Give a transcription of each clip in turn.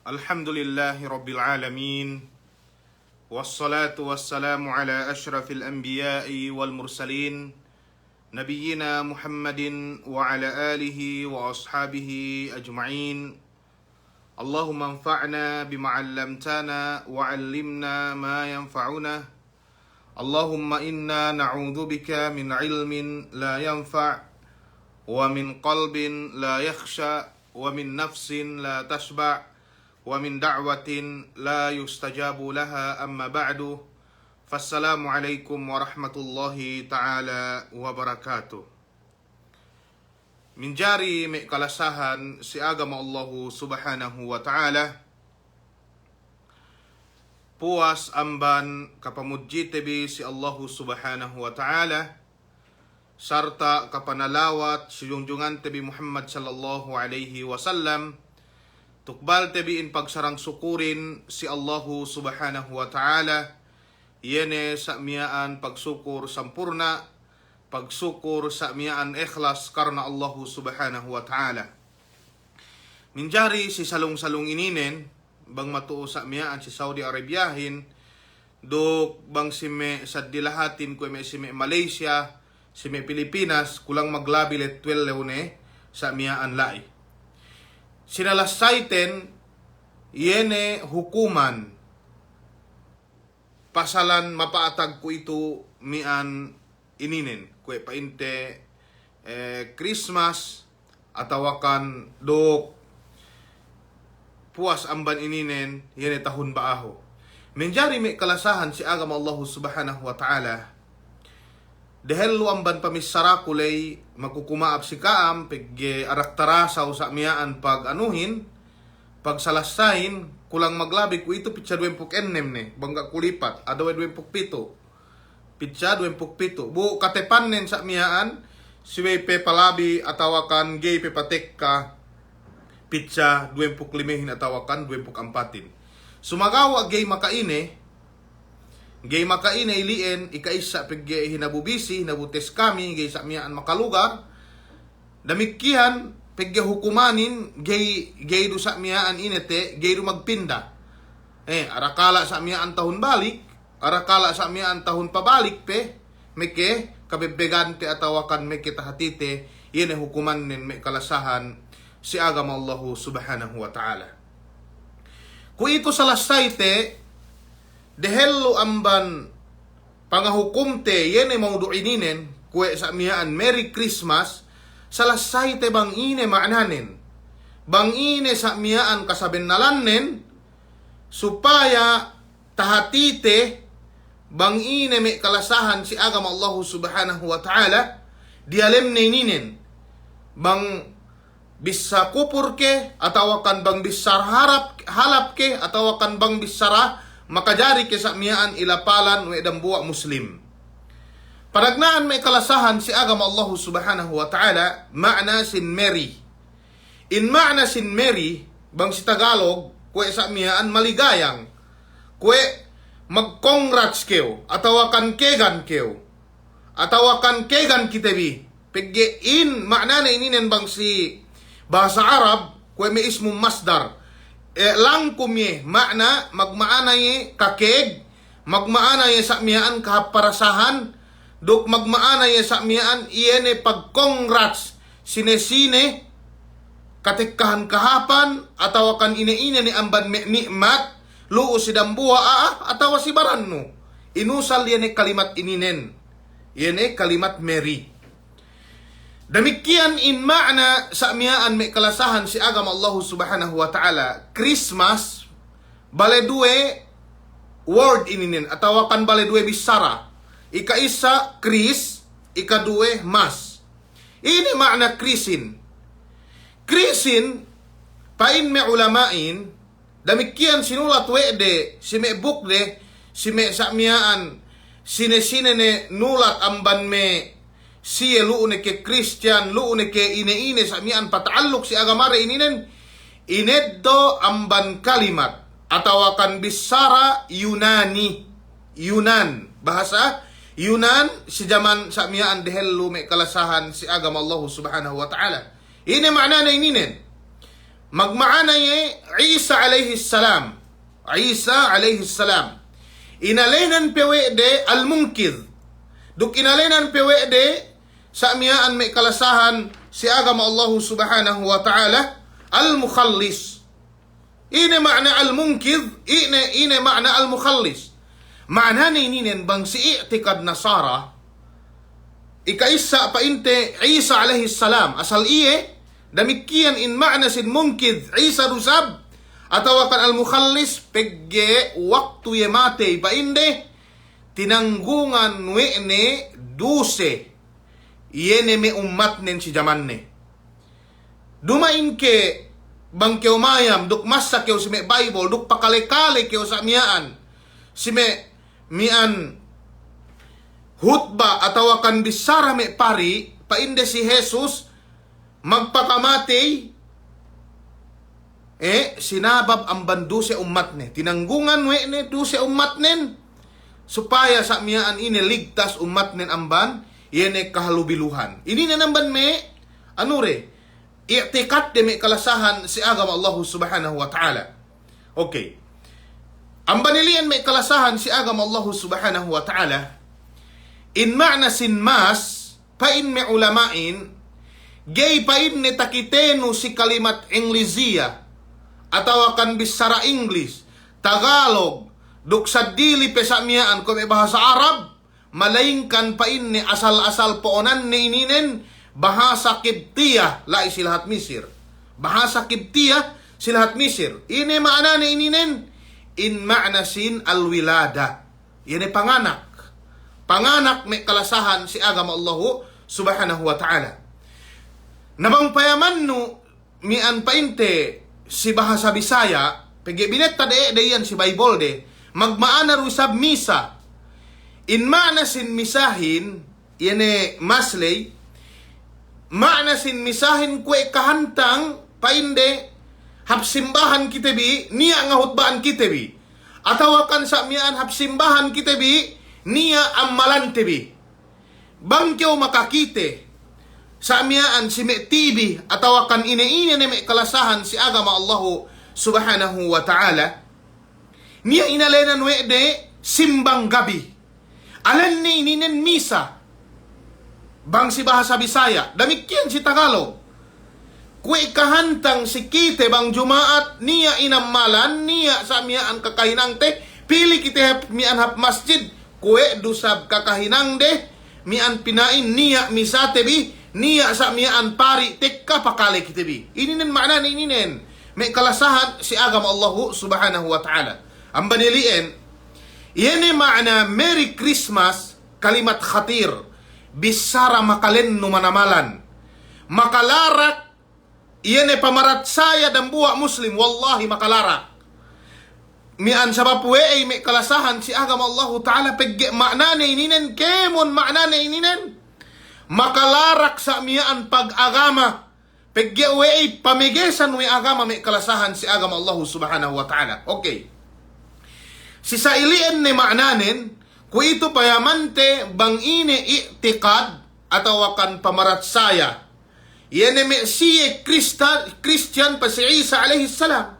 Alhamdulillahi Rabbil Alamin. Wassalatu wassalamu ala ashrafil anbiya'i wal mursalin. Nabiyyina Muhammadin wa ala alihi wa ashabihi ajma'in. Allahumma anfa'na bima 'allamtana wa 'allimna ma yanfa'una. Allahumma inna na'udzu bika min 'ilmin la yanfa' wa min qalbin la yakhsha wa min nafsin la tashba' wa min da'watin la yustajabu laha amma ba'du. Fassalamu alaikum warahmatullahi ta'ala wabarakatuh. Minjari may kalasahan si agama Allahu subhanahu wa ta'ala. Puas amban kapamudji tebi si Allahu subhanahu wa ta'ala. Sarta kapanalawat si junjungan tebi Muhammad sallallahu alaihi wasallam. Tukbal tebiin pagsarang sukurin si Allahu subhanahu wa ta'ala. Yene sa miyaan pagsukur sampurna. Pagsukur sa miyaan ikhlas karena Allahu subhanahu wa ta'ala. Minjari si salong-salong ininen. Bang matuo sa miyaan si Saudi Arabiahin. Duk bang sime sa dilahatin ko may sime Malaysia. Sime Pilipinas. Kulang maglabilet 12 leone sa miyaan lai. Sinalasayten, yene hukuman. Pasalan mapaatag ko ito mian ininen. Kwe painte Christmas atawakan dok puas amban ininen, yene tahun baaho. Menjari may kalasahan si agama Allah subhanahu wa ta'ala. Dahil luamban pamisara kulay magkukumaap si kaam pigge araktarasaw sa miyaan pag anuhin pag salasain kulang maglabi ko ito pitsa 26 ne bangga kulipat adaw 27 pitsa 27 bu katepannen sa miyaan siwe pe palabi atawakan gay pe patekka pitsa 25 atawakan 24 sumagawa gay makaine gay makaina ilien ikaisa pigge hinabubisi hinabutes kami gay sa miyaan makalugar damikihan pigge hukumanin gay do sa miyaan inete gay do magpinda arakala sa miyaan tahun balik arakala sa miyaan tahun pabalik pe meke kabebegante atawakan meke tahatite yene hukuman nin me kalasahan si agama Allahu subhanahu wa ta'ala. Ku ito salasayte dehelo amban pangahukumte yene mauduininen kue sa miyaan Merry Christmas salasayte bang ine maananen bang ine sa miyaan kasabenalannen supaya tahatite bang ine me kalasahan si agama Allah subhanahu wa ta'ala dialem ninen bang bisa kupur ke atawakan bang bisar halap ke atawakan bang bisara makajari kesa miyaan ilapalan wa idambuwa muslim. Panagnaan may kalasahan si agama Allah subhanahu wa ta'ala ma'na sin Mary. In ma'na sin Mary, bang si Tagalog, kwe sa miyaan maligayang. Kwe mag-congrats keo, atawakan kegan keo. Atawakan kegan kitebi. Pegge in ma'na na ininen bang si bahasa Arab, kwe may ismong masdar. Lang kumye makna magmaanay kakeg magmaanay sa miyaan kahaparasahan duk magmaanay sa miyaan iyene pag-congrats sine-sine katikkahan kahapan atawakan ine-ine ni amban me nikmat luu si dambuwa atawa si baranno inusal yene kalimat ininen yene kalimat Mary. Demikian in ma'na sa miyaan may kalasahan si agama Allah subhanahu wa ta'ala. Christmas, baledue word ininin. Atawakan baledue bisara. Ika-isa, Chris. Ika-due, mas. Ini ma'na Chrisin. Chrisin, pain me ulamain. Demikian sinulat wede. Si me bukde. Si me sa miyaan. Sine-sine ne nulat amban me siya luune ke Christian, luune ke ine-ine sa miyaan pataaluk si agamare ininen ineddo amban kalimat atawakan bisara Yunani Yunan bahasa Yunan si zaman sa miyaan dehel lume kalasahan si agama Allah subhanahu wa ta'ala ini makna na ininen magmaanay Isa alayhi salam. Isa alayhi salam. Inalinan pewede al-munkid. Duk inalinan pewede sa miyaan may kalasahan si agama Allah subhanahu wa ta'ala al-mukhallis. Ine makna al-munkid, ine makna al-mukhallis. Makna ninin bang si i'tikad nasara ikaisa pa inte Isa alayhi salam asal iye damikian in makna sin munkid Isa rusab atawa kan al-mukhallis pegge waktu ye mate pa inde tinanggungan wene duse yene me ummat nen si jamanne dumain ke bang keo mayam duk masa keo si me Bible duk pakale-kale keo sa miyaan si me mian hutba atawa kan bisara me pari painde si Jesus magpakamatay sinabab ang bandu sa ummat ne tinanggungan we ne du sa ummat nen supaya sa miyaan ini ligtas ummat nen amban yene kahalubiluhan ini na namban me anure i'tiqad de me kalasahan si agama Allah subhanahu wa ta'ala. Okay, ang banilian may kalasahan si agama Allah subhanahu wa ta'ala in ma'na sin mas pain me ulamain gay pain ne takiteno si kalimat Inglesiya atawa kan bisara English Tagalog duk sa dili pesamiyaan kung may bahasa Arab malaingkan pain ne asal-asal poonan ne ininen bahasa Kibtiyah la isilahat Misir bahasa Kibtiyah silahat Misir ini makna ne ininen in ma'na sin al-wilada. Yan ay panganak. Panganak may kalasahan si agama Allah subhanahu wa ta'ala. Nabang payaman no mian painte si bahasa Bisaya pegi binetta de yan si Bible de magmaana rusab misa. In ma'na sin misahin yan ay maslay ma'na sin misahin kwe kahantang painde hapsimbahan kitebi niya nga hutbaan kitebi atawakan sa mian hapsimbahan kitebi niya amalan tebi bangkyo makakite sa mian si me TV atawakan ine ne me kalasahan si agama Allah subhanahu wa ta'ala niya inalenan we de simbang gabi alan ni ininen misa bang si bahasa Bisaya damikyan si Tagalog kwe kahantang si kite bang Jumaat niya inamalan niya sa miyaan kakahinang te pili kite mian hap masjid kwe dusab kakahinang de mian pinain niya misatebi niya sa miyaan pari tekka pakale kitebi ininen makna ni ininen may kalasahan si agama Allah subhanahu wa ta'ala ang banilien yene makna Merry Christmas kalimat khatir bisara makalen numanamalan makalarak iyan pamarat saya dan buwa muslim wallahi makalarak mian sabab we ay may kalasahan si agama Allah ta'ala pegge maknane ininen kemon maknane ininen makalarak sa mian pag-agama pegge we ay pamigesan we agama may kalasahan si agama Allah subhanahu wa ta'ala. Okay, si sailian ni maknanen ku ito payamante bang ine i'tiqad atawakan pamarat saya yan ay siye Christian pa si Isa alayhi salam.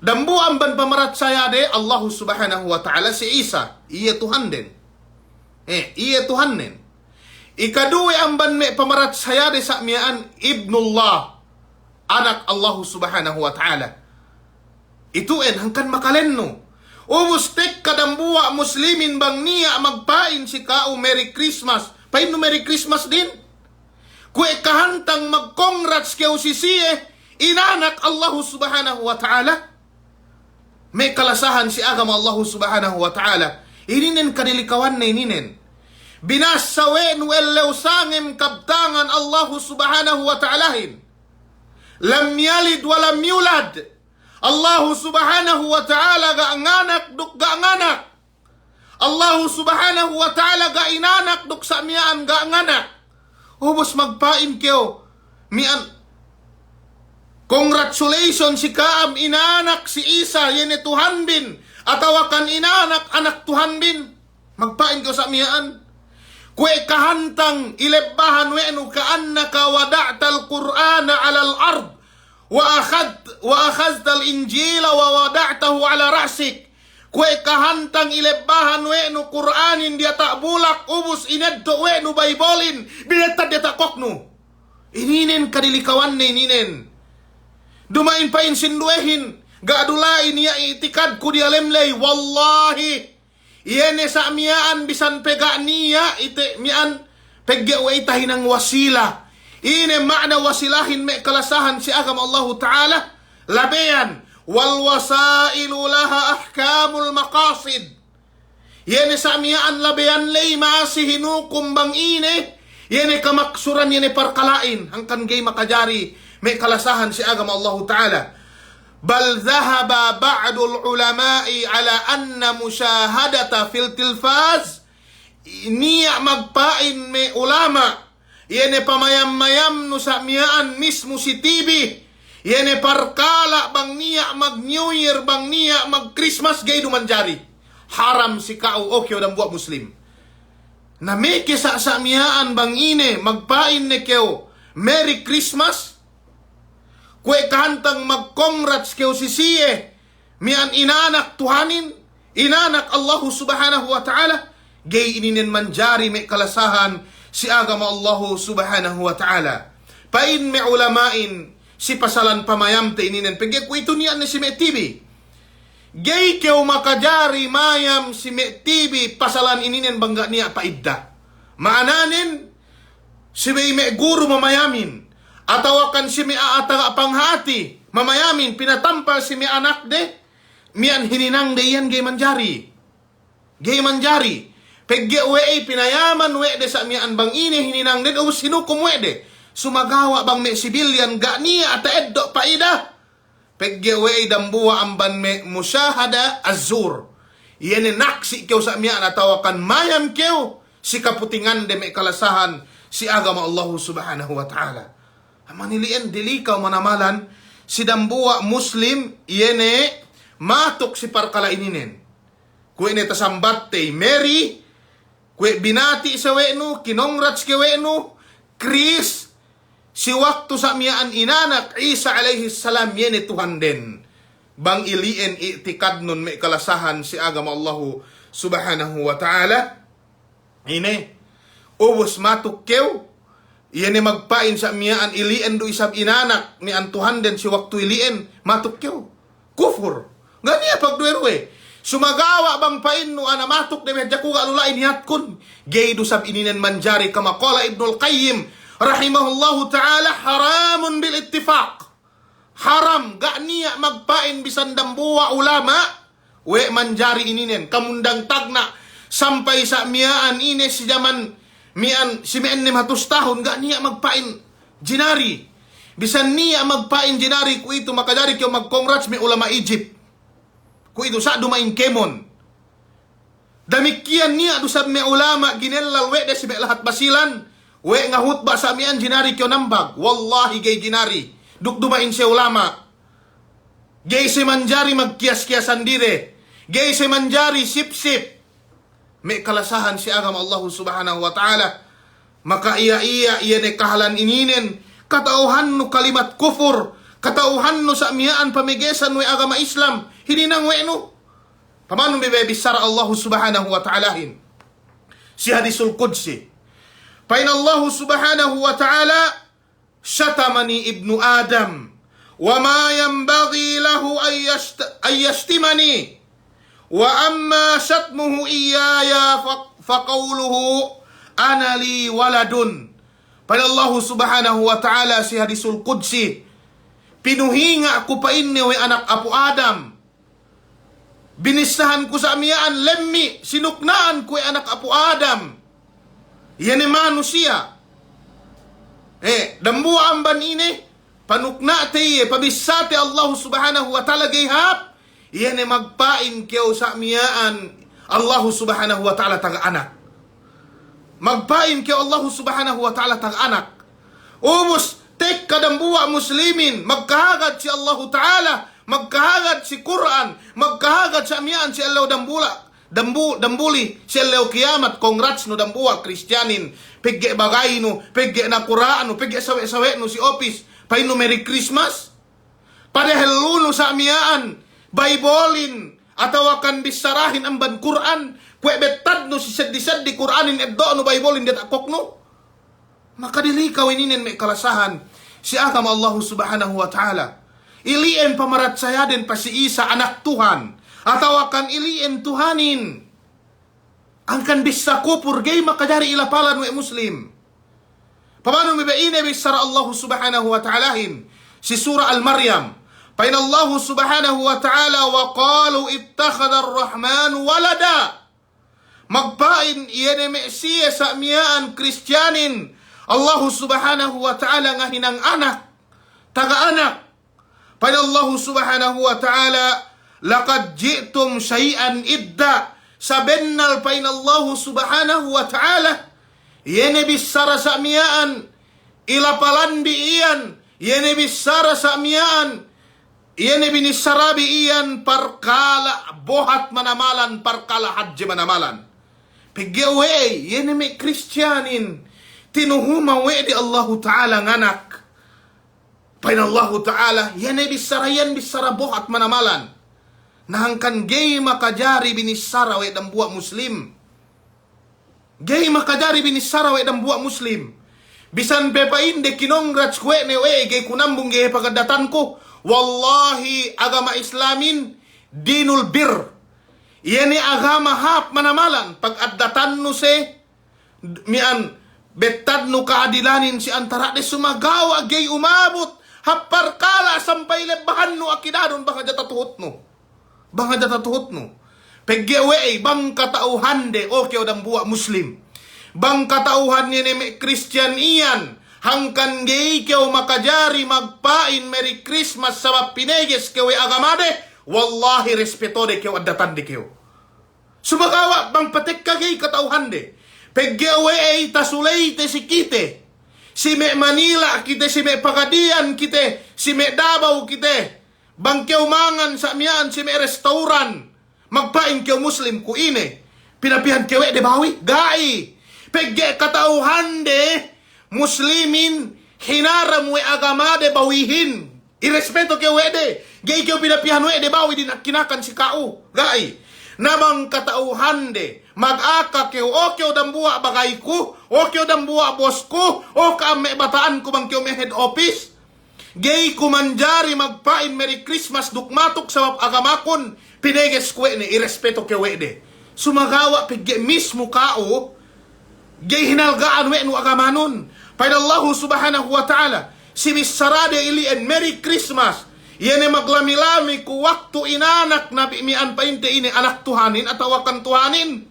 Dambuan ban pamarat saya de Allah subhanahu wa ta'ala si Isa. Iya Tuhan din. Iya Tuhan din. Ikaduwe ang ban may pamarat saya de sa miyaan Ibnullah. Anak Allah subhanahu wa ta'ala. Ituin hangkan makalenno. Umustek kadambuwa muslimin bang niya magpain si kao Merry Christmas. Pain no Merry Christmas din. Kwe kahantang mag-congrats kaya si siye, inanak Allah subhanahu wa ta'ala. May kalasahan si agama Allah subhanahu wa ta'ala. Ininen kadilikawan na ininen. Binasawen wellew sangim kabtangan Allah subhanahu wa ta'alahin. Lam yalid wa lam yulad. Allah subhanahu wa ta'ala gaanganak duk gaanganak. Allah subhanahu wa ta'ala gainanak duk sa miyaan gaanganak. Ubos magpain kayo mian congratulations si kaam inanak si Isa yene Tuhan bin atawakan inanak anak Tuhan bin magpain kayo sa miyaan kwe kahantang ilebbahan wenu kaannaka wada'tal qur'ana alal ard wa akhadta al-injila wa wada'tahu ala ra'sik. Kue kahantang ilebahan we no Qur'anin dia tak bulak ubus ineddo we no Baibolin binetad dia tak kokno. Ininen kadilikawan ne ininen. Dumain pain sinduehin gaadulain ya itikad ku dia lemlay wallahi. Iene sa miaan bisan pega niya ite mian pegge we itahinang wasila. Ine makna wasilahin me kalasahan si agama Allah Ta'ala labeyan wal wasailu laha ahkamul maqasid. Yene sa miyaan labeyan lay maasihinukum bang ine yene kamaksuran yene parkalain hangkan gay makajari me kalasahan si agama Allah Ta'ala. Bal dhahaba ba'dul ulama'i ala anna musyahadata fil tilfaz niya magpain me ulama yene pamayam-mayam no sa miyaan mismo si TV. Yene parkala bang niya mag New Year bang niya mag Christmas gay dumanjari. Haram si kau okyo dan buat muslim. Na may kisa sa miyaan bang ine magpain ne keo Merry Christmas. Kwe kahantang mag congrats keo si siye. Mian inanak Tuhanin. Inanak Allah subhanahu wa ta'ala. Gay ininen manjari may kalasahan si agama Allah subhanahu wa ta'ala. Pain me ulamain si pasalan pamayam te ininen. Pagya ko ito niyan ni si me TV. Gay keo makajari mayam si me TV pasalan ininen bangga niya paidda. Maananin si me guru mamayamin. Atawakan si me aataga panghati mamayamin. Pinatampal si me anak de. Mian hininang de yan gay manjari. Gay manjari. Pegge we pinayaman we de sa mian bang ine hininang den o sinukum we de. Sumagawa bang me sibilyan ga niya at eddo paida. Pegge we dambuwa amban me musyahada azur. Yene naksi keo sa mian atawakan mayam keo si kaputingan de me kalasahan si agama Allah subhanahu wa ta'ala. Amanilian dilikaw manamalan si dambuwa muslim yene matok si parkala ininen. Kue ne tasambat te Mary kwe binati sa weno, kinongrats ke weno, Chris, si waktu sa miyaan inanak, Isa alayhi salam, yene Tuhan den. Bang ilien itikad nun may kalasahan si agama Allahu subhanahu wa ta'ala. Ine, ubos matukkew, yene magpain sa miyaan ilien do isab inanak, ni an Tuhan den si waktu ilien, matukkew. Kufur. Ganiya pagduerwe. Sumagawa bang pain no anamatok de medya ko alulain yatkun gay do sab ininen manjari kama qala Ibnul Qayyim rahimahullahu ta'ala haramun bil ittifaq. Haram ga niya magpain bisan dambuwa ulama we manjari ininen kamundang tagna sampai sa miyaan ine si zaman mian si mian 500 tahun ga niya magpain jinari bisan niya magpain jinari ku itu makadari kyo magcongrats may ulama Egypt. Kung ito sa dumain kemon. Damikian niya dusab me ulama ginellal we de si lahat basilan. We nga hutba sa mian jinari kyo nambag. Wallahi gay jinari. Duk dumain si ulama. Gay si manjari magkias-kiasan dire. Gay si manjari sip-sip. May kalasahan si agama Allah subhanahu wa ta'ala. Maka iya ne kahalan ininen. Katauhan no kalimat kufur. Katauhan no sa miyaan pamigesan we agama Islam. Hininang we no. Pamanong bibibisara Allah subhanahu wa ta'alahin. Si hadisul Qudsi. Pain Allah subhanahu wa ta'ala syatamani ibnu Adam. Wa ma yanbaghi lahu ay yashtimani. Wa amma syatmuhu iyaya faqawluhu ana li waladun. Pain Allah subhanahu wa ta'ala si hadisul Qudsi. Pinuhinga ko pa inni we anak apo Adam. Binisahan ko sa amiyaan lemmi, sinuknaan ko anak apo Adam. Yan manusia. Dambuwa ang banine, panukna tayo, pabisate Allah subhanahu wa ta'ala gayhap. Yan magpain kayo sa amiyaan Allah subhanahu wa ta'ala tag-anak. Magpain kayo Allah subhanahu wa ta'ala tag-anak. Umos, tek kadambuwa muslimin, magkahagad si Allah ta'ala. Magkahagad si Quran, magkahagad sa amiyaan si Allah dambuli si Allah kiamat, congrats no dambuwa Kristyanin, pigge bagay no, pigge na Quran no, pigge sawe-sawe no si office, pay no Merry Christmas, Padahaluno sa amiyaan, Baybolin, atawa kan bisarahin ang ban Quran, kwe betad no si sad di Quranin eddo no Baybolin det akok no. Makadilikaw ininen may kalasahan si agam Allah subhanahu wa ta'ala. Ilien pamarat saya din pa si Isa anak Tuhan, atawa kan ilien Tuhanin. Ang kan bisa kupur gay makadari ilapalan we Muslim. Paano mibaine bisara Allah subhanahu wa ta'alahin si surah Al-Maryam. Pain Allah subhanahu wa ta'ala wa qalu ittakhadha ar-Rahman walada. Magpain iyan siya sa miyaan Kristyanin. Allah subhanahu wa ta'ala nga hinang anak, taga-anak. Pain Allah subhanahu wa ta'ala laqad ji'tum syai'an idda. Sabennal pain Allah subhanahu wa ta'ala iyan bisara sa miyaan ilapalan bi iyan. Iyan bisara sa miyaan iyan binisarabi iyan parkala bohat manamalan parkala hadji manamalan. Pigyawe iyan may Kristyanin tinuhuma we di Allah Ta'ala nganak. Pain Allah Ta'ala iyan bisarayan bisara bohat manamalan. Nahangkan gay makajari binisara we dan buat Muslim. Gay makajari binisara we dan buat Muslim. Bisan pepain de kinongrats kwe ne we gay kunambung gay pagadatan ko. Wallahi agama Islamin dinul bir. Iyan agama hap manamalan. Pag-addatan no se mian betad no kaadilanin si antara de sumagawa gay umabot. Hapar kala sampay lebahan no akidadon baka jatatuhot no. Baka jatatuhot no. Peggewe bang katauhan de okay o dang buwa Muslim. Bang katauhan niya ni Christian iyan. Hangkan gay kyo makajari magpain Merry Christmas sa pineges kyo agamade, wallahi respeto de kyo adatan de kyo. Sumagawa bang patek kagay katauhan de. Peggewe ay tasulay te si kite. Si me Manila kite, si me Pagadian kite, si me Davao kite. Bang kyo mangan sa miyan, si me restauran. Magpain kyo Muslim ku ine. Pinapihan kyo de bawi, gai. Pegge katauhan de Muslimin hinaram we agamade bawihin. Irespeto ke wede. Gay ke pinapihan wede bawi din kinakan si kao. Gai. Namang katauhan de mag-aka ke o ke dambuwa bagay ko, o ke dambuwa boss ko, o ka me bataan ko bang ke me head office. Gay ko manjari magpain Merry Christmas dukmatok sa agamakon pineges ko ne irespeto ke wede. Sumagawa pigge mismo kao. Gay hinalgaan we no agamanon. Paid Allah subhanahu wa ta'ala si misarade ilian Merry Christmas. Iyan ay maglamilami ku waktu inanak na mian painte ini anak Tuhanin at awakan Tuhanin.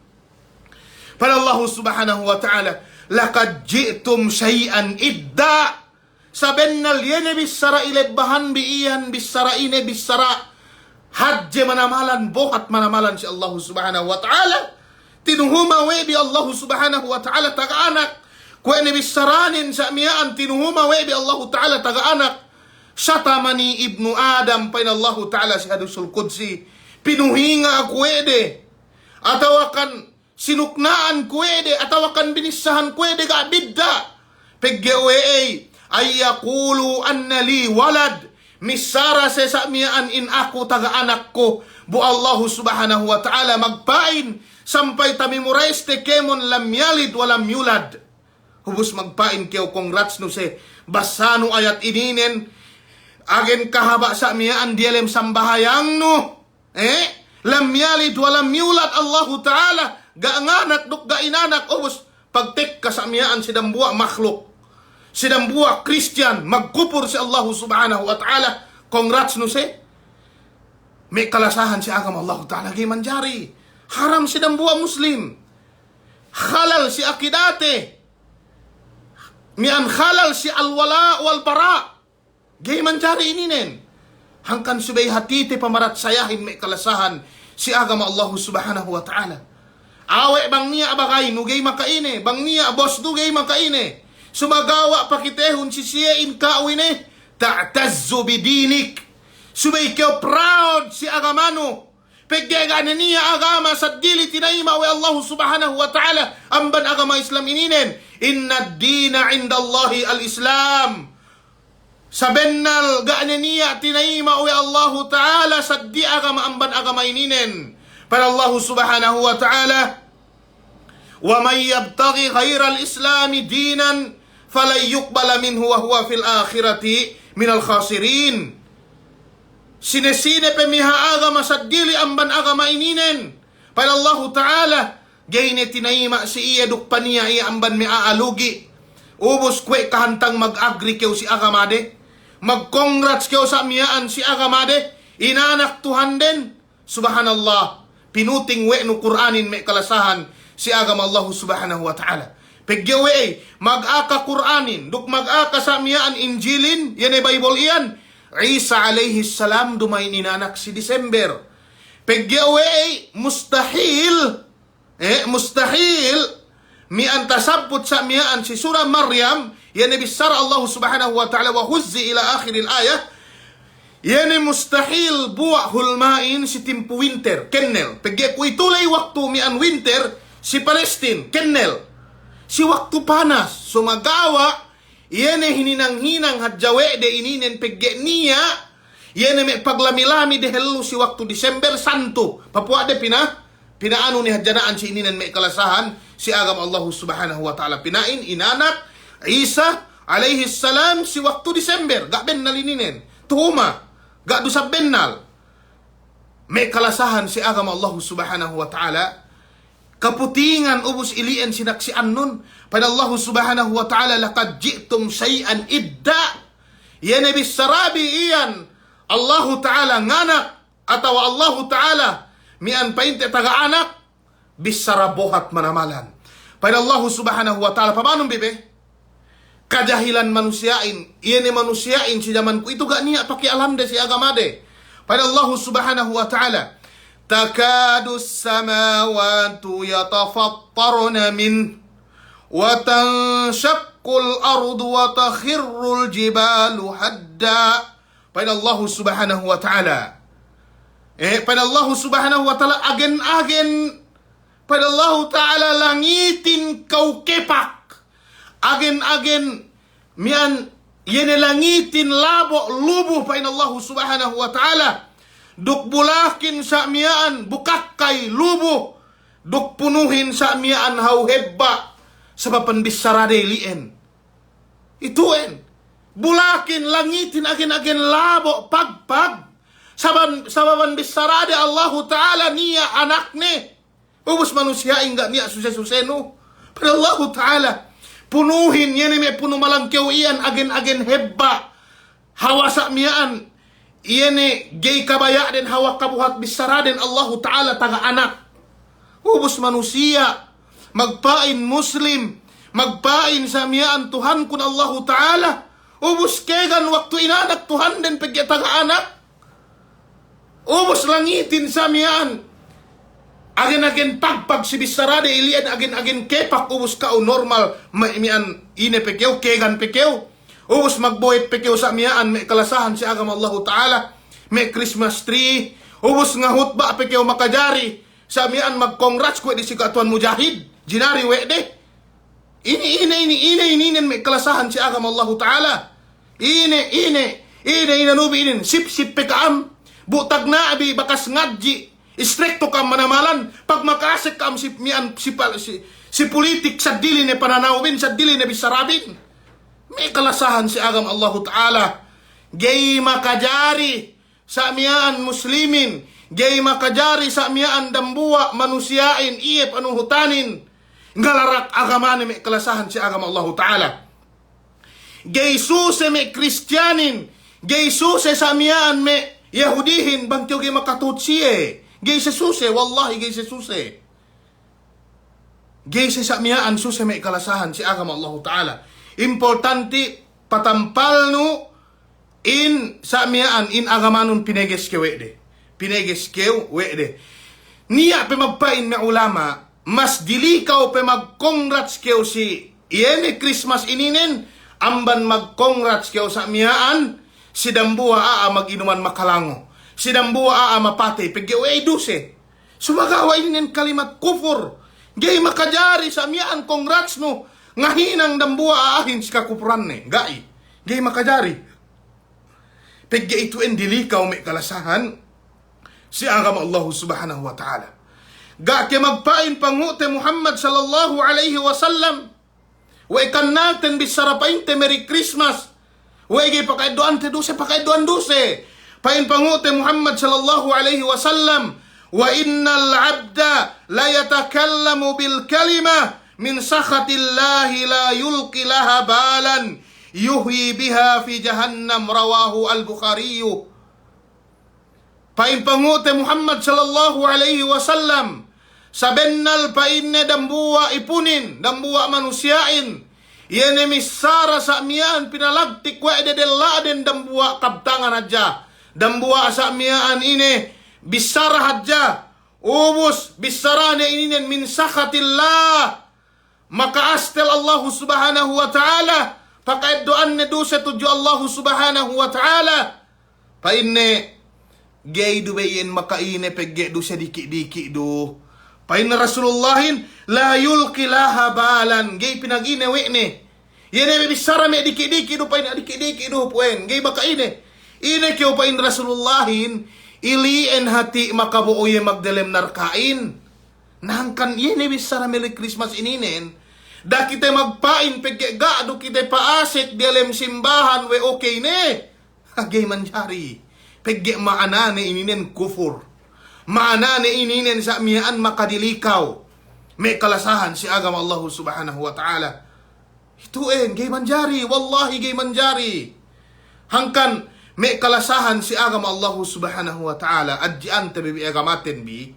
Paid Allah subhanahu wa ta'ala laqad ji'tum syai'an idda. Sabennal iyan ay bisara ilebahan biiyan bisara ine bisara hadje manamalan bohat manamalan si Allah subhanahu wa ta'ala. Tinuhuma we bi Allah subhanahu wa ta'ala taga-anak. Kung bisaranin sa miyaan tinuhuma we bi Allah ta'ala taga-anak. Syatamani ibnu Adam pain Allah ta'ala si hadisul qudsi. Pinuhinga ako ede. Atawakan sinuknaan ko ede. Atawakan binisahan ko ede ka bidda. Peggewe ay yakulu anna li walad. Misara sa miyaan in ako taga-anak ko. Bu Allah subhanahu wa ta'ala magpain. Sampay tamimurays te kemon lam yalid walam yulad. Hubus magpain keo congrats no se basano ayat ininen agen kahaba sa miyaan dielem sambahayang no. Lam yalid walam yulad Allah Ta'ala gaanganak duk gainanak hubus pagtek ka sa miyaan si dambuwa makhluk. Si dambuwa Christian magkupur si Allah Subhanahu wa Ta'ala. Congrats no se. May kalasahan si agam Allah Ta'ala gay manjari. Haram si dambuwa Muslim. Halal si akidate. Mian halal si alwala wal bara. Gay manjari ininen. Hangkan subay hatite pamarat sayahin may kalasahan si agama Allah subhanahu wa ta'ala. Awe bang niya abagay no gay makaine. Bang niya boss no gay makaine. Sumagawa pakitehon si siyain kaawine. Ta'tazzu bidinik. Subay kyo proud si agamano. Paggegan niya agama sa dili tinayma wa Allah subhanahu wa ta'ala amban agama Islam ininen. Inna ad-dina inda Allahi al-Islam. sa bennal ga'ne niya tinayma uwi Allah Ta'ala saddi agama amban agama ininen. Para Allah Subhanahu wa Ta'ala, wa may yabtaghi ghayra al-islami dinan falan yuqbala minhu wa huwa fil akhirati minal khasirin. Sinesine pemiha agama saddili amban agama ininen. Para Allah Ta'ala, gayne tinayma si iya dukpaniya iya amban mi aalugi. Ubos kwe kahantang mag-agri kew si agamade. Mag-congrats kew sa miyaan si agamade. Inanak Tuhan din. Subhanallah. Pinuting we no Qur'anin may kalasahan si agama Allah Subhanahu wa Ta'ala. Pagyawe mag-aka Qur'anin, duk mag-aka sa miyaan Injilin, yan ay Bible iyan. Isa alayhi salam dumain inanak si December. Pagyawe mustahil mian tasabut sa miyaan si surah Maryam, yan ay bisara Allah Subhanahu wa Ta'ala wa huzzi ila akhiril ayah. Yan mustahil buwa hulmain si timpu winter, kennel. Pagya ko itulay waktu mian winter, si Palestine, kennel. Si waktu panas, sumagawa, yan hininang-hinang hadjawe de ininen pagya niya, yan may paglamilami de hello si waktu December Santo. Papua de pinaano ni hadjanaan si ininen may kalasahan, si agam Allah Subhanahu wa Ta'ala pinain, inanak, Isa, alayhi salam, si waktu December, gaben nalininen, tuhuma. Gak dosa bennal. May kalasahan si agam Allah Subhanahu wa Ta'ala. Kaputingan ubus ilian sinaksian nun. Pada Allah Subhanahu wa Ta'ala, laqad ji'tum syai'an idda. Yan ay bisarabi iyan. Allah Ta'ala nganak. Atau Allah Ta'ala mian painte taga-anak. Bisarabohat manamalan. Pada Allah Subhanahu wa Ta'ala. Pamanong bibe? Kajahilan manusiain, iyan manusiain si zaman ku itu gak niat pakai alam de si agama de. Pada Allah Subhanahu wa Ta'ala, takadu samawatu yatafattarna min wa tanshaqqul ardu wa takhirrul jibalu hadda. Pada Allah Subhanahu wa Ta'ala, pada Allah Subhanahu wa Ta'ala agen-agen, pada Allah Ta'ala langitin kau kepak. Agen-agen mian yene langitin labo lubuh pa Allah Subhanahu wa Ta'ala. Duk bulakin sa mian bukakkay lubuh. Duk punuhin sa mian hauhebba sa papandisarade lien. Ituin. Bulakin langitin agen-agen labo pagpag. Sa papandisarade Allah Ta'ala niya anak ni. Ubus manusia enggak niya suseno. Pero Allah Ta'ala punuhin yan may puno malangkyaw iyan agen-agen hebba hawa miyaan iyan gay kabaya din hawa kabuhat bisara din Allah Ta'ala taga-anak. Ubus manusia magpain muslim magpain sa miyaan Tuhan kun Allah Ta'ala. Ubus kegan waktu inanak Tuhan din pagya taga-anak. Ubus langitin sa miyaan agen-agen pagpag si bisarade ilian agen-agen kepak ubus kao normal mian ine pekew kegan pekew ubus magboyet pekew sa mian may kalasahan si agam Allah Ta'ala may Christmas tree ubus nga hutba pekew makajari sa mian mag-congrats ko di si katuan mujahid jinari wede ini may kalasahan si agam Allah Ta'ala ine nubi inin sip pekaam butag na abi bakas ngadji istrikto ka manamalan pag makasik kam si politik sa dili ni pananawin sa dili ni bisarabin may kalasahan si agam Allah Ta'ala gay makajari sa miyaan muslimin gay makajari sa miyaan dambuwa manusiain iyep anong hutanin ngalarak agaman may kalasahan si agam Allah Ta'ala gay suse may kristyanin gay suse sa miyaan may yahudihin bangtiyo gay makatutsi gay sa suse, wallahi gay sa suse. Gay sa miyaan suse may kalasahan si agam Allah Ta'ala. Importante patampal no in sa miyaan in agamanon pinegeskew wede. Pinegeskew wede. Niya pe magpain na ulama, mas dilikaw pe mag-congrats kew si iene Christmas ininen, amban mag-congrats kew sa miyaan, si dambuha mag-inuman makalango. Sinambuha mapatay pagyaw duse. Sumagawa inin kalimat kufur. Gay makajari sa miyaan congrats no. Ngahinang dambuha ahin si kakupuran ne. Gay makajari. Pegge ito en dilikaw may kalasahan si agam Allah subhanahu wa ta'ala. Ga ke magpain pangute Muhammad sallallahu alaihi wasallam. Wa ikan natin bisarapain te Merry Christmas. Wa igi pakaidoan te duse pakaidoan duse. Pain pangute Muhammad sallallahu alaihi wasallam. Wa innal abda la yatakallamu bil kalimah min sakhatillahi la yulqi laha balan yuhyi biha fi jahannam, rawahu al-Bukhari. Pain pangute Muhammad sallallahu alaihi wasallam, sabennal painne dambua ipunin, dambua manusiain, yene misara sa miaan pinalagtik wa ededeladen dambua kabtangan aja, dambua sa miaan ine bisara hadja, ubus bisarane ininen min sakhatillah, maka astel Allah subhanahu wa ta'ala, pakai doan ne dosa tuju Allah subhanahu wa ta'ala, painne gay du bayin makaine pegge dosa diki-diki do, painne Rasulullahin la yulqi laha balan, gay pinagine wekne, yene bisara me diki-diki do, painne diki-diki do puen, gay makaine, ine kyo pain Rasulullahin, ilien hati makabuoye magdalem narkain, nangkan yene bisara Merry Christmas ininen, da kita magpain pegge gado kita paasik dialem simbahan we okay ne. Hagay manjari. Pegge maanane ininen kufur. Maanane ininen sa miyaan makadilikaw. May kalasahan si agam Allah subhanahu wa ta'ala. Ito gay manjari. Wallahi gay manjari. Hangkan may kalasahan si agam Allah subhanahu wa ta'ala. Adjian tabi agamatin bi.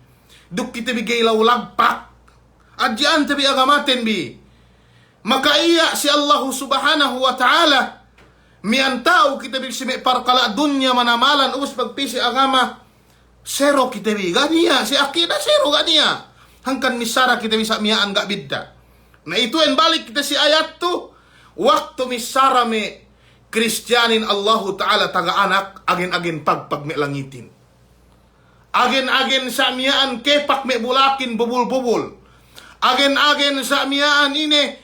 Duk kita bigay lawlagpak. Adjian tabi agamatin bi. Makaiya si Allah subhanahu wa ta'ala mian tao kita bigsime parkala dunya manamalan ubus pagpisi agama zero kita bi ganiya si akida zero ganiya hangkan misara kita bisa miaan gak bidda. Nah itu yang balik kita si ayat tu waktu misara me Kristianin Allah ta'ala taga anak agen-agen pagpag me langitin agen-agen sa miaan kepak me bulakin bubul-bubul agen-agen sa miaan ini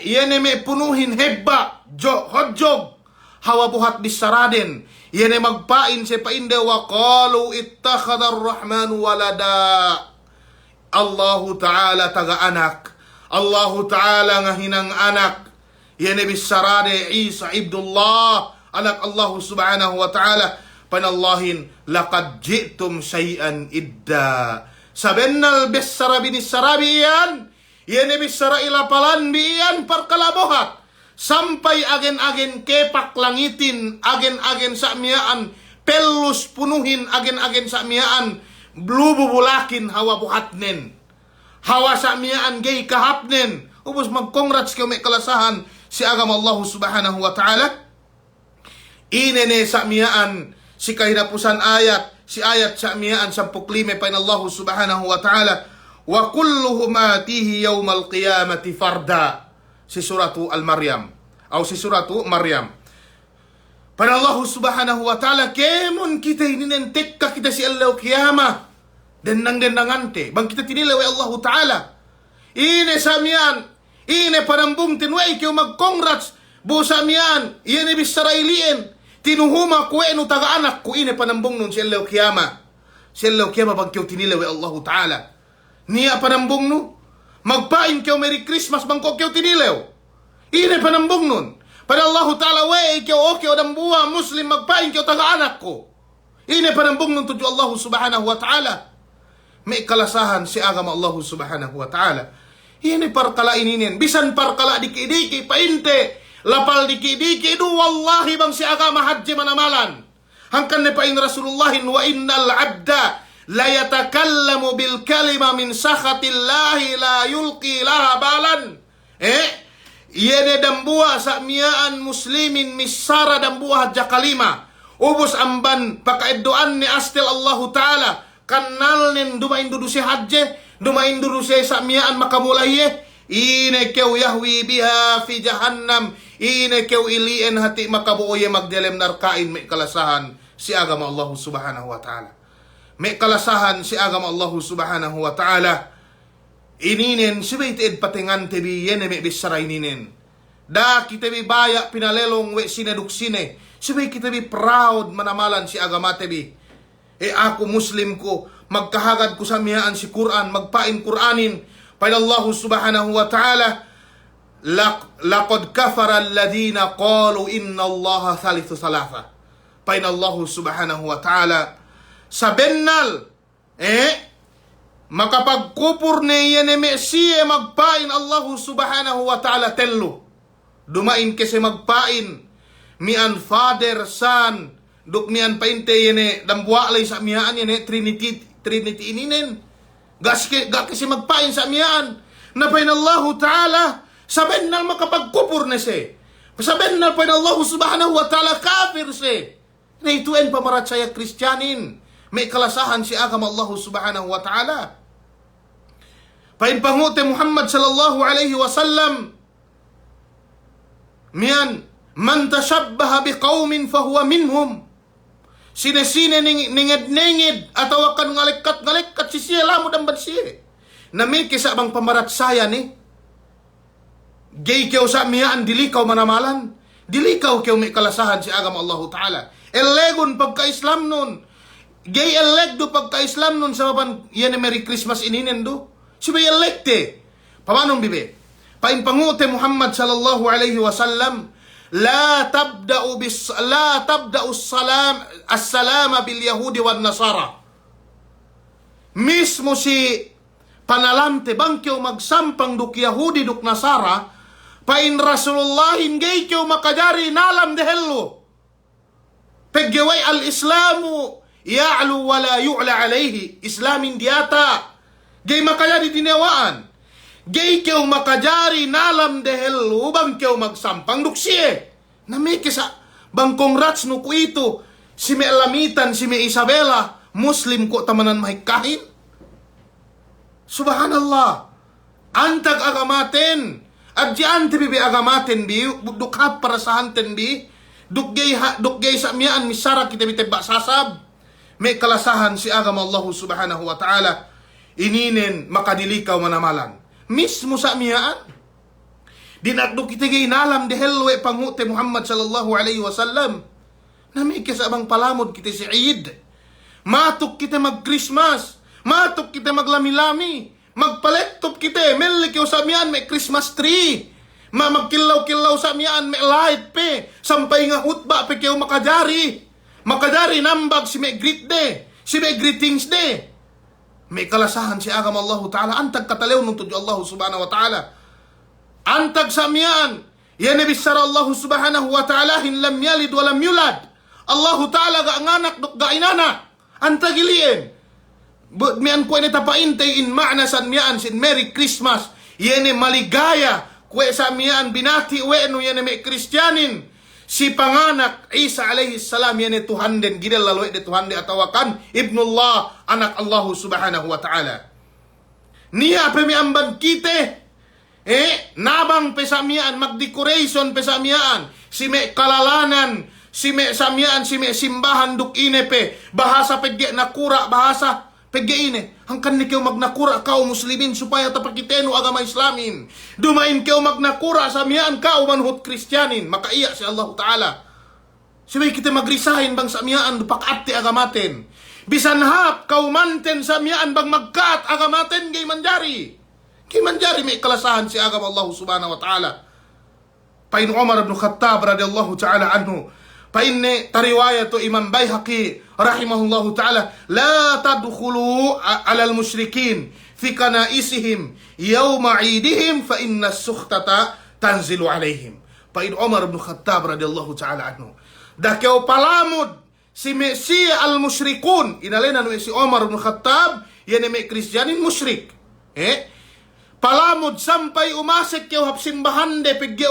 yene me punuhin hebba hojjog hawa buhat bisaraden yene magpain se painde wa qalu ittakhadar rahmanu walada. Allahu ta'ala taga anak, Allahu ta'ala ngahinang anak, yene bisarade Isa ibdullah, anak Allah subhanahu wa ta'ala, panallahin laqad ji'tum syai'an idda. Sabennal bisara binisarabiyan yene bisara ilapalan biyan parkalabohat sampai agen-agen kepak langitin agen-agen sakmiaan pelus punuhin agen-agen sakmiaan blububulakin hawa buhatnen hawa sakmiaan gay kahapnen ubus magkongrats kayo may kalasahan si agam Allah subhanahu wa ta'ala. Inene sakmiaan si kahinapusan ayat si ayat sakmiaan 15 pain Allah subhanahu wa ta'ala wa kulluhum atihi yawmal qiyamati farda, si suratu Al-Maryam atau si suratu Maryam. Pada Allah subhanahu wa ta'ala kemun kita ini nentekka kita si Allah qiyamah denang-denangante bang kita tinilai Allah ta'ala ine samian ine panambung tinwai kyo magkongrats bu samian ine bisarailien tinuhuma kuenu taga anak ku ine panambung nun si Allah qiyamah bang kyo tinilai Allah ta'ala niya panambong no, magpain kayo Merry Christmas bangko kayo tinilew. Ine panambong nun. Pada Allah ta'ala wey kayo o kayo dambuha Muslim magpain kayo taga-anak ko. Ine panambong nun tuju Allah subhanahu wa ta'ala. May kalasahan si agama Allah subhanahu wa ta'ala. Ine parkala ininin. Bisan parkala diki-diki painte. Lapal diki-diki du wallahi bang si agama haji manamalan. Hangkan ne pain Rasulullahin wa innal abda la yatakallamu bil kalima min sakhatillahi la yulqi laha balan. Yene dambua sa miaan muslimin misara dambua jakalima. Ubus amban pakai doan ni astil Allah Ta'ala. Kanal nin dumain dudu si hajje. Dumain dudu si sa miaan makamulaye. Ine kew yahwi biha fi jahannam. Ine kew ilien hati makabuoye magdelem narkain may kalasahan si agama Allah Subhanahu wa Ta'ala. May kalasahan si agam Allah subhanahu wa ta'ala. Ininen, sibay tiid patingan tebi yene may bisara ininen. Da kita bi baya pinalelong we sinaduksine. Sibay kita bi proud manamalan si agama tebi. Ako Muslim ko, magkahagad ko sa miyaan si Quran, magpain Quranin. Pain Allah subhanahu wa ta'ala, laqad kafara alladhina qalu inna Allah thalithu thalatha. Pain Allah subhanahu wa ta'ala, sa bennal, makapagkupur ni yeneme siye magpain Allah subhanahu wa ta'ala tello. Dumain kasi magpain, mian Father, Son, duk mian painte yene, dambualay sa miyaan yene, Trinity ininen. Ga kasi magpain sa miyaan, napain Allah ta'ala, sabihin na makapagkupur na siya. Sabihin na pain Allah subhanahu wa ta'ala kafir siya. Na ituin pamarat saya Kristyanin. May kalasahan si agama Allah subhanahu wa ta'ala. Pain pangute Muhammad sallallahu alaihi wasallam, miyan, man tashabbaha biqaumin fahuwa minhum. Sine-sine ningid-ningid ataw akan ngalikat-ngalikat si siya lamod ang bansiya. Na may kisa bang pamarat saya ni. Gay kayo sa miyaan, dilikaw manamalan. Dilikaw kayo may kalasahan si agama Allah ta'ala. Elegon pagka-Islam nun. Gay elegdo pagka-Islam nun sa mapan yan Merry Christmas ininen do. Sibay elegte. Pamanong bibe? Painpangute Muhammad sallallahu alaihi wasallam, la tabda'u as-salama bil Yahudi wan Nasara. Mismo si panalamte bangkyo magsampang duk Yahudi duk Nasara, pain Rasulullah ingay kyo makajari nalam dehello. Peggeway al-Islamu ya'lu wa la yu'la alayhi. Islamin diata. Gay makajari dinewaan. Gay kyo makajari nalam dehello bangkyo magsampang duk siye. Namikisa bang congrats no ko ito. Si me Alamitan, si me Isabela, Muslim ko tamanan mahikahin. Subhanallah. Antag agamaten. At diyan tibibi agamaten bi. Dukhap para sa hanten bi. Dukgay sa miyaan misara kita bitibak sasab. May kalasahan si agama Allah subhanahu wa ta'ala. Ininin makadilikaw manamalan. Mismo sa miyaan. Dinagdo kita ginalam dehelwe pangute Muhammad sallallahu alaihi wasallam. Nami kisabang palamod kita si Eid. Matok kita mag-Christmas. Matok kita maglami-lami. Magpalektop kita. Melik yung sa miyan may Christmas tree. Magkilaw-kilaw sa miyan may light pe. Sampay nga hutba pe kayo makajari. Makajari nambag si may greet day. Si may greetings day. May kalasahan si agama Allah ta'ala. Antag katalew nung tudyo Allah subhanahu wa ta'ala. Antag sa miyan. Ya Nabi sara Allah subhanahu wa ta'ala hin lam yalid wa lam yulad. Allah ta'ala ga nganak duk ga inanak. Antag iliin. Miyan ko ini tapaintay in ma'na san miyan sin Merry Christmas. Yene maligaya. Kwe sa miyan binati uwe no yene may Kristyanin. Si panganak Isa alaihi salam yene Tuhan den gidal lalwe de Tuhan de atawakan Ibnullah anak Allah subhanahu wa ta'ala. Niya pe mi amban kite. Nabang pesamian magdecoration pesamian. Si me kalalanan, si me samian, si me simbahan duk inepe. Bahasa pegge nakura bahasa pegge ine. Hangkan ni kayo magnakura kao muslimin supaya tapakiteno agama Islamin. Dumain kayo magnakura samian kao manhut Kristyanin. Makaiya si Allah Ta'ala. Sibay kita magrisahin bang samian dupakati agamaten. Bisan hap kao manten samian bang magkat agamaten gay manjari. Gay manjari may kalasahan si agama Allah Subhanahu Wa Ta'ala. Pain Umar ibn Khattab radiyallahu ta'ala anhu. Painne tariwayat Imam Baihaqi rahimahullahu ta'ala, la tadkhulu ala al-musyrikin fi kanaisihim yawma 'idihim fa inna as-sukhtata tanzilu alaihim. Pain Umar ibn Khattab radiyallahu ta'ala anhu. Dakyaw palamod si al-musyrikun. Inalena no si Umar ibn Khattab yan may Kristyanin musyrik. Palamod sampay umasek kayo hapsimbahan de pigge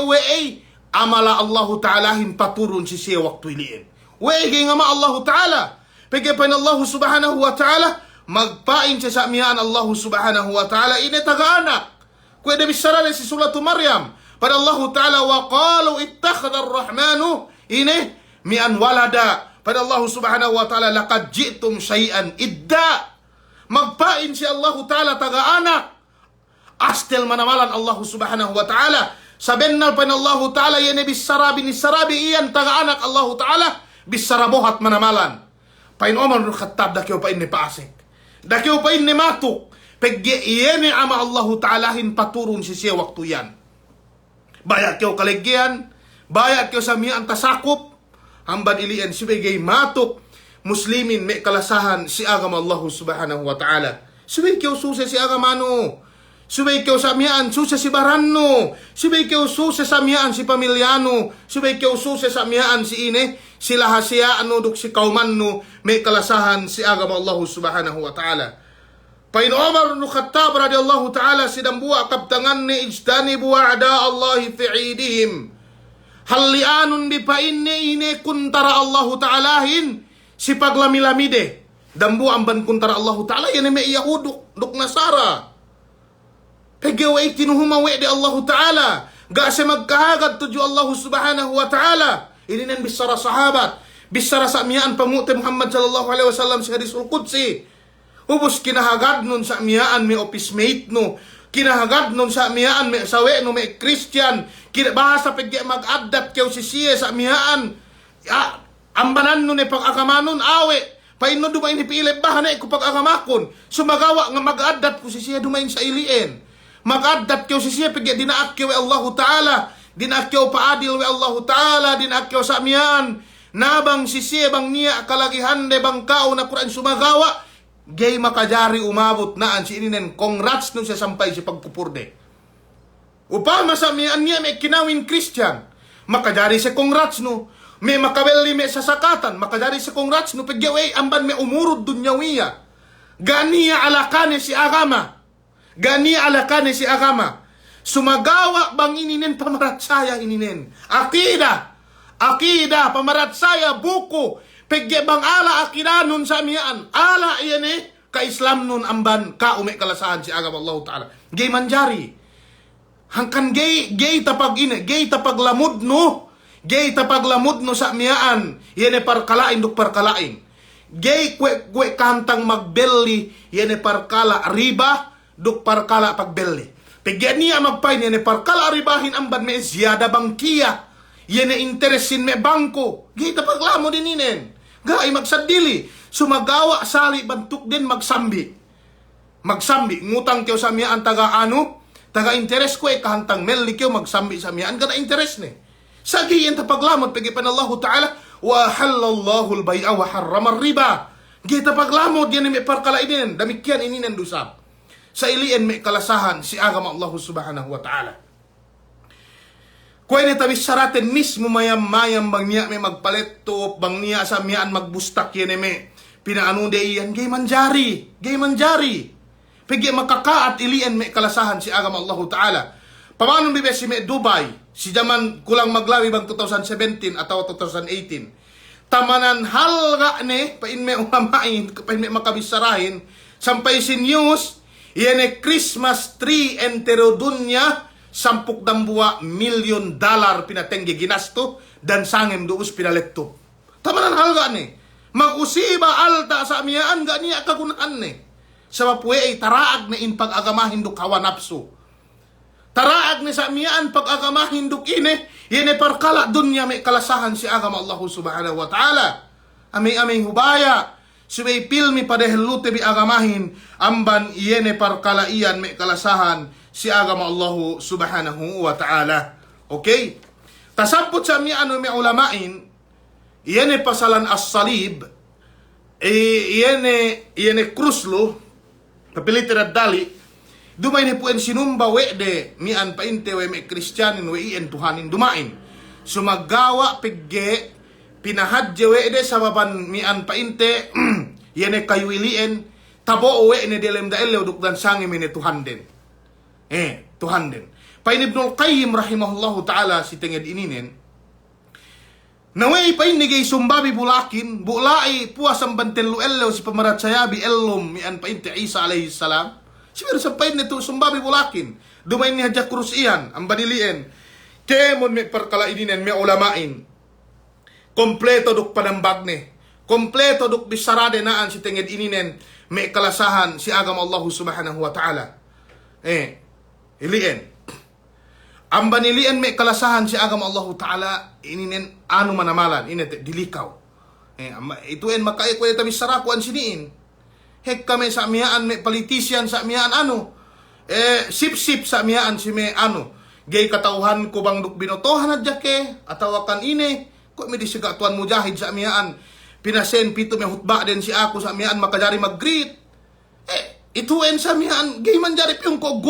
amala Allah Ta'ala paturun si siya waktu iliin. Wege nga ma Allah Ta'ala. Pagkapan Allah Subhanahu Wa Ta'ala, magpain siya sa amiyaan Allah Subhanahu Wa Ta'ala, ine taga-anak. Pwede bisarali si Suratu Maryam. Pada Allah Ta'ala, wa qalu ittakhadha ar-Rahmanu, ine mian walada. Pada Allah Subhanahu Wa Ta'ala, laqad ji'tum syai'an idda. Magpain si Allah Ta'ala taga-anak. Astel manamalan Allah Subhanahu Wa Ta'ala. Sabennal pa na Allah Ta'ala yan bisarabi ni sarabi iyan taga-anak Allah Ta'ala bisarabohat manamalan. Pain Omar bin Khattab dakyo pa inni paasik. Dakyo pa inni matuk. Pagge iyan ama Allah Ta'ala hin paturun siya waktu yan. Bayak kyo kaligyan, bayak kyo sa miyang tasakop, hamban ilian sibigay matuk, muslimin may kalasahan si agam Allah Subhanahu wa Ta'ala. Subay kyo susa si agamano. Subay kyo sa miyaan, susa si Baranno. Subay kyo susa sa miyaan si Pamilyano. Subay kyo susa sa miyaan si Ine. Sila hasya anudok si Kaumanno. May kalasahan si agam Allah Subhanahu wa Ta'ala. Pain Omar bin Khattab radiyallahu ta'ala sidambuwa kabtangan ni ijtanibu wa'da Allahi fi'idihim. Halianun di pain ni ine kuntara Allah Ta'alahin si paglamide. Dambu ang ban kuntara Allah Ta'ala yan may Yahudok dok Nasara. Pagaway tinuhumawi di Allah Ta'ala. Gasa magkahagad tuju Allah Subhanahu wa Ta'ala. Ininan bisara sahabat. Bisara sa miyaan pamuti Muhammad sallallahu alaihi wasallam sa hadisul Qudsi. Ubos kinahagad nun sa miyaan may office mate no. Kinahagad nun sa miyaan may sawe no may Christian. Bahasa pagya mag-addat kayo si siya sa miyaan. Ambanan nun pag-akamanon awe. Paino dumain ipilip bahanay ko pag-akamakon. Sumagawa nga mag-addat ko si siya dumain sa ilien. Mag-addat kayo si siya pagya dinaak kayo Allah Ta'ala. Dinaak kayo paadil wa Allah Ta'ala. Dinaak kayo sa miyaan. Nabang si siya bang niya kalagihan de bang kao na Quran sumagawa. Gay makajari umabot naan si ininen. Congrats nun siya sampay si pagkupurde. Upama sa miyaan niya may kinawin Christian. Makajari si congrats no. May makabeli may sasakatan. Makajari si congrats no. Pagyaway amban may umurod dunyawiya. Ganiya alakane si agama. Ganiya alakane si agama. Sumagawa bang ininen pamaratsaya ininen. Akida pamaratsaya buko. Pagye bang ala akidanon sa miyaan. Ala iyan ka Islam nun amban ka ume kalasahan si agama Allah Ta'ala. Gay manjari. Hangkan gay tapag ine. Gay tapag lamud no. Gay tapag lamud no sa miyaan. Yan parkalain duk parkalain. Gay kwe kantang magbelli. Yan parkala riba duk parkala pagbelli. Pagyan niya magpain yan parkala ribahin amban may ziyada bangkiya. Yan interesin may bangko. Gay tapag lamod ininen. Gay magsadili. Sumagawa sali bantuk din magsambi. Magsambi. Ngutang kayo sa miyaan taga ano. Taga interes ko kahantang melli kayo magsambi sa miyaan. Gana interes ni. Sagi yan tapaglamot. Pagipan Allah Ta'ala. Wa halallahu al-bay'a wa harrama riba. Gay tapaglamot yan may parkala ininen. Damikyan ininen dusap. Sa iliin may kalasahan si agama Allah Subhanahu wa Ta'ala. Kung ini tabis saratin mismo mayam-mayam bang niya may magpaletto, bang niya sa miyaan magbustak yan may pinaanunde iyan, gay manjari. Pagya makakaat ilian may kalasahan si agama Allah Ta'ala. Pamanong bibes si may Dubai, si jaman kulang maglawi bang 2017 atau 2018. Tamanan halga ni, pain may umamain, pain may makabisarahin, sampay si news, yan Christmas tree entero dunya, $10 million pinatenggi ginasto dan sangem duus pinaletto. Tamanan halga ni. Mag-usiba alta sa amiyaan ga niya kagunaan ni. Sa mapuwe ay taraag na in pag-agamahin duk hawa napso. Taraag ni sa amiyaan pag-agamahin duk ine. Yan parkala dunya may kalasahan si agama Allah Subhanahu wa Ta'ala. Aming hubaya. Subay pilmi padahilute bi agamahin. Amban yene parkala iyan may kalasahan si agama Allah Subhanahu wa Ta'ala. Okay? Tasabot sa amiyaan may ulamain. Iyan pasalan as-salib. Iyan kruslo. Kapiliter at dali. Dumay ni puen sinumba we de. Mian painte we may Kristyanin we iyan tuhanin dumain. Sumagawa pigge. Pinahadje we de sa baban mian painte. Iyan kayuilien. Tabo we ni delem daelew dukdan sangi mini Tuhan din. Tuhan din. Pain Ibnul Qayyim rahimahullahu ta'ala si tenged ininin. Naway pa inigay sumbabi bulakin, bulai puasang bantenlu ellew si pamarat sayabi ellum mian pa inte Isa alayhi salam. Siguro sa pain nito sumbabi bulakin. Dumain ni Hadja Cruz iyan, ang banilien. Kemon may perkalaininen, may ulamain. Kompleto duk panambag ni. Kompleto duk bisarade naan si tenged ininen, may kalasahan si agama Allah Subhanahu wa Ta'ala. Ilien. Ang banilian may kalasahan si agama Allah Ta'ala, ininen ano manamalan, inet dilikaw. Ituin makai ko ito misarakuan siniin. Hek kami sa miyaan may politician sa miyaan ano. Sip-sip sa miyaan si may ano. Gay katauhan ko bang binotohan na jake, atawakan ini. Kung may disigatuan mujahid sa miyaan. Pinasen pito may hutba din si ako sa miyaan makajari mag-greet. Ituin sa miyaan, gay man jari piyong ko,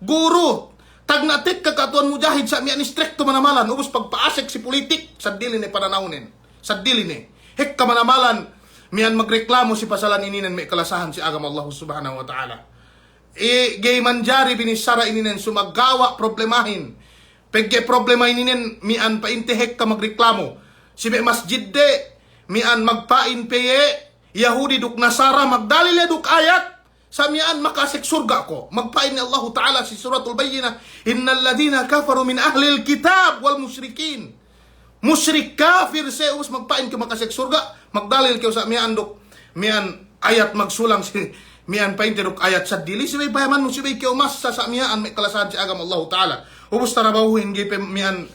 guru. Tagnatik kakatuan mujahid sa miyan istrikto manamalan. Ubus pagpaasek si politik, sa dili ni pananawnin. Sa dili ni. Hek ka manamalan, miyan magreklamo si pasalan ininen may kalasahan si agama Allah subhanahu wa ta'ala. Gay manjari binisara ininen sumagawa problemahin. Pegge problema ininen miyan paintihek ka magreklamo. Si may masjid de, miyan magpain peye, Yahudi duk Nasara magdalile duk ayat. Samian makasik surga ko. Magpain ni Allah Ta'ala si suratul Bayyinah. Innal ladhina kafaru min ahlil kitab wal musyrikin. Musyrik kafir seus magpain ka makasik surga. Magdalil kayo sa mian duk. Mian ayat magsulang si mian pain duk ayat sa dili. Sibay payaman mo sibay kayo mas sa mian may kalasahan si agam Allah Ta'ala. Ubus tarabahuhin gipe mian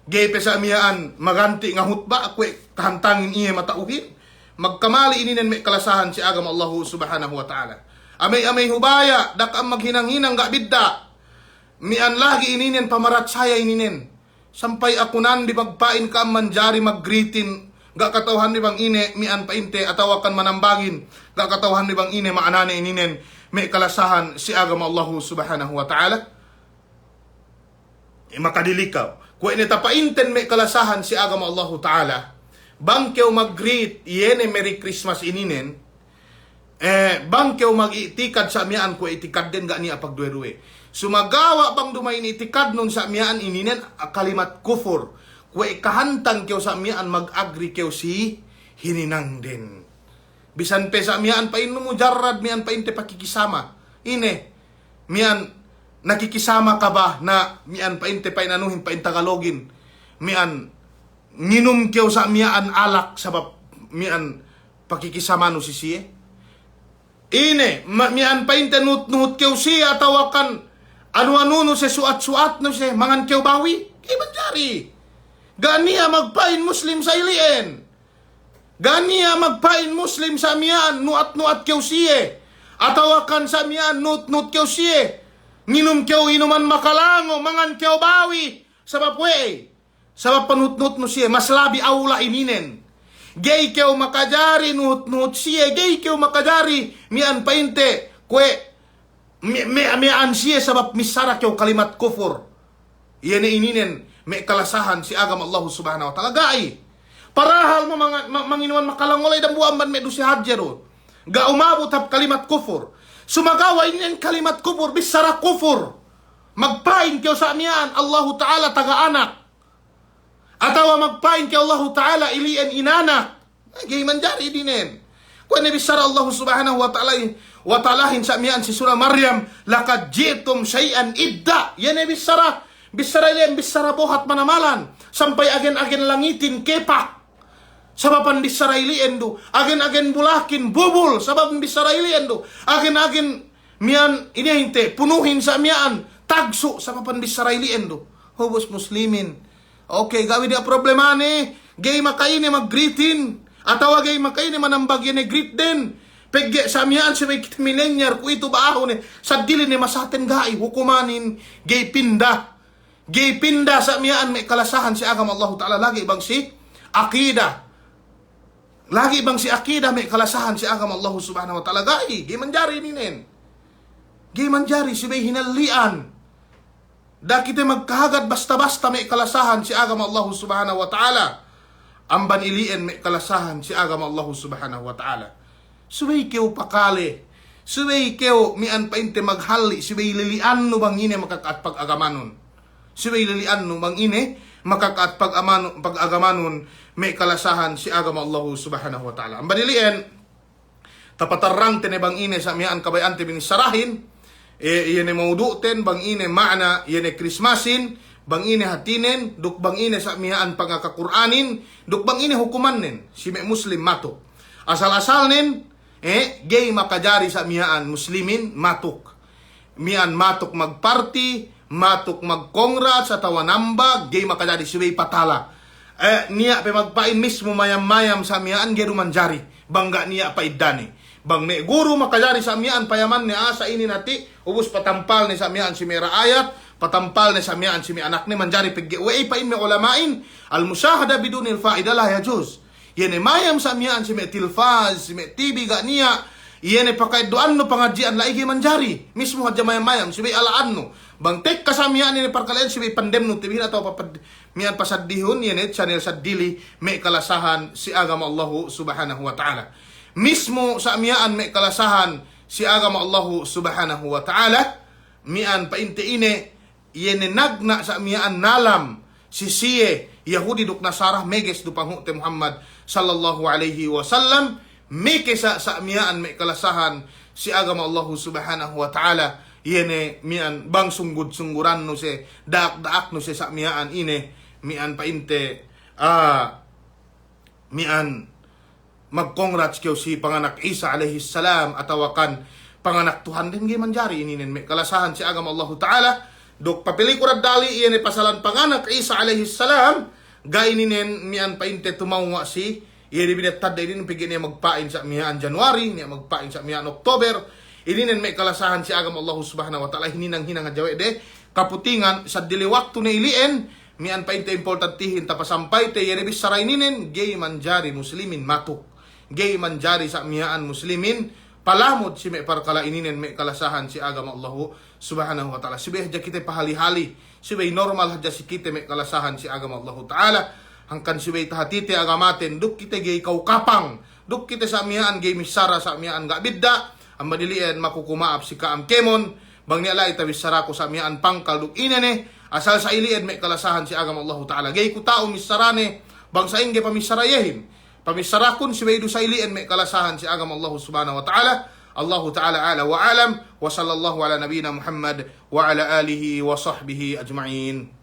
gipe sa mian maganti nga hutba. Akwe kahantangin iya matauhin. Magkamali ininen may kalasahan si agam Allah Subhanahu wa Ta'ala. Amay hubaya, dakam maghinang-hinang ga bidda. Mian lagi ininen pamarat saya ininen. Sampay akunan di magpain ka manjari maggritin. Ga katawhan di bang ine, mian painte, atawakan manambagin. Ga katawhan di bang ine, maanane ininen. May kalasahan si agama Allah subhanahu wa ta'ala. Makadilikaw. Kung initapainten may kalasahan si agama Allah ta'ala. Bangkew mag-greet, yene Merry Christmas ininen. Bangkew mag-itikad sa miyaan ko itikad din ga niya pagduwe-duwe. Sumagawa bang dumayin itikad nun sa miyaan ininen kalimat kufur. Kwe kahantang kew sa miyaan mag-agri kew si hininang din. Bisan pe sa miyaan pa inu mo jarrad miyaan pa inte pakikisama. Ine, miyaan nakikisama ka ba na miyaan pa inte pa inanuhin pa intagalogin. Miyaan nginom kew sa miyaan alak sabab miyaan pakikisama no si siye. Ine, mian pa intanut-nut kew siya tawakan ano-ano no se suat-suat no se mangan kew bawi. Iban jari. Ganiya magpain Muslim sa ilien. Ganiya magpain Muslim sa mian nuat-nuat kew siya. Atawakan sa mian nut-nut kew siya. Nginom kew inuman makalango mangan kew bawi. Sabab we. Sabab panut-nut no siya mas labi aula ininen. Gay kew makajari nuhut-nuhut siya. Gay kew makajari mian painte. Kwe mian siya sabab misara kew kalimat kufur. Iyan ininen may kalasahan si agam Allah subhanahu wa ta'ala. Gay. Parahal mo manginuan makalangolay dan buwan man may si hadjero. Ga umabot hap kalimat kufur. Sumagawa ininen kalimat kufur. Bisara kufur. Magpain kew sa mian Allah ta'ala taga-anak. Atawa magpain kay Allah Ta'ala ilian inana. Gay manjari dinen. Kung nabisara Allah Subhanahu wa ta'alahin sa miyan si surah Maryam, lakad jitum syai'an idda. Yan nabisara. Bisara ilian, bisara buhat manamalan. Sampay agen-agen langitin kepak. Sabapan bisara ilian do. Agen-agen bulakin bubul. Sabapan bisara ilian do. Agen-agen miyan inihinte. Punuhin sa miyan. Tagso. Sabapan bisara ilian do. Hubos muslimin. Okay, gawin dia problema ni. Gay makaini mag-greetin. Atawa gay makaini manambagyan ni greet din. Pegge sa miyaan si may millennial ko ito baaho ni. Sa dili ni masaten gay. Hukumanin. Gay pinda. Gay pinda sa miyaan may kalasahan si agam Allah Ta'ala. Lagi bang si akida. Lagi bang si akida may kalasahan si agam Allah Subhanahu wa Ta'ala. Gay manjari ninin. Gay manjari si may hinalian. Da kita magkahagad basta-basta may kalasahan si agam Allah Subhanahu wa Ta'ala. Ang banilian may kalasahan si agam Allah Subhanahu wa Ta'ala. Suway kew pakali. Suway kew mian painte maghali. Suway lilian no bang ine makakaat pag-agamanon. Suway lilian no bang ine makakaat pag-agamanon may kalasahan si agam Allah Subhanahu wa Ta'ala. Ang banilian tapatarang tinebang ine sa mian kabayante binisarahin. Iyan ay mauduten, bang ine maana, iyan ay Christmasin, bang ine hatinen, duk bang ine sa miyaan pangakakuranin, duk bang ine hukumanin, si may Muslim matuk. Asal-asal nin, gay makajari sa miyaan Muslimin matuk. Miyan matuk magparty, matuk mag-congrats at tawanambag, gay makadadi siway patala. Niya pa magpain mismo mayam-mayam sa amiyaan, gay rumanjari. Bangga niya pa idani. Bang may guru makadari sa amiyaan, payaman niya sa ini nati, ubus patampal ni sa amiyaan si Mera Ayat, patampal ni sa amiyaan si mi anak ni manjari piggi. Uwe pa in may ulamain, al-musyahada bidunil fa'ida la yajuz. Yan mayam sa amiyaan si may tilfaz, si may TV ga niya, yan pakay doan no pangadjian laigi manjari. Mismo hadya mayam-mayam, si may alaan no. Bang tek kasamian ni parkalayan si may pandem no tibira atau mian pasadihun yan channel sa dili may kalasahan si agama Allah subhanahu wa ta'ala. Mismo sa amiyaan may kalasahan si agama Allah subhanahu wa ta'ala, mian painte ine yene nagna sa amiyaan nalam si siye Yahudi duk Nasara meges du panghute Muhammad sallallahu alaihi wasallam, meke sa amiyaan may kalasahan si agama Allah subhanahu wa ta'ala, yene mian bang sunggud-sungguran no se daak-daak no se sa amiyaan ine mian painte mian mag-congrats kyo si panganak Isa alaihi salam atawakan panganak Tuhan din gay manjari ininen may kalasahan si agama Allah ta'ala dok papilikurad dali iyan pasalan panganak Isa alaihi salam gay ininen mian painte tumawa si iyan binatad din pigin niya magpain sa mihan January niya magpain sa mihan October ininen may kalasahan si agama Allah subhanahu wa ta'ala hininang-hinang adyawe de kaputingan sa dili waktu na ilien mian painte importantihin tapasampay te iyan bis saray ninen gay manjari muslimin matuk gay manjari sa miyaan muslimin palamod si may parkala ininen may kalasahan si agama Allah subhanahu wa ta'ala. Sibay hadya kita pahali-hali, sibay normal hadya si kita may kalasahan si agama Allah ta'ala. Hangkan sibay tahatite agamaten, duk kita gay kaukapang, duk kita sa miyaan gay misara sa miyaan gabidda, ang madilian makukumaap si kaam kemon, bang nialay tawis sarako sa miyaan pangkal duk inene, asal sa ilian may kalasahan si agama Allah ta'ala. Gay kutao misarane, bang sa inge pamisarayehin, pamisarakun si Waidu Sailian may kalasahan si agama Allah subhanahu wa ta'ala. Allah ta'ala ala wa alam wa sallallahu ala nabina Muhammad wa ala alihi wa sahbihi ajma'in.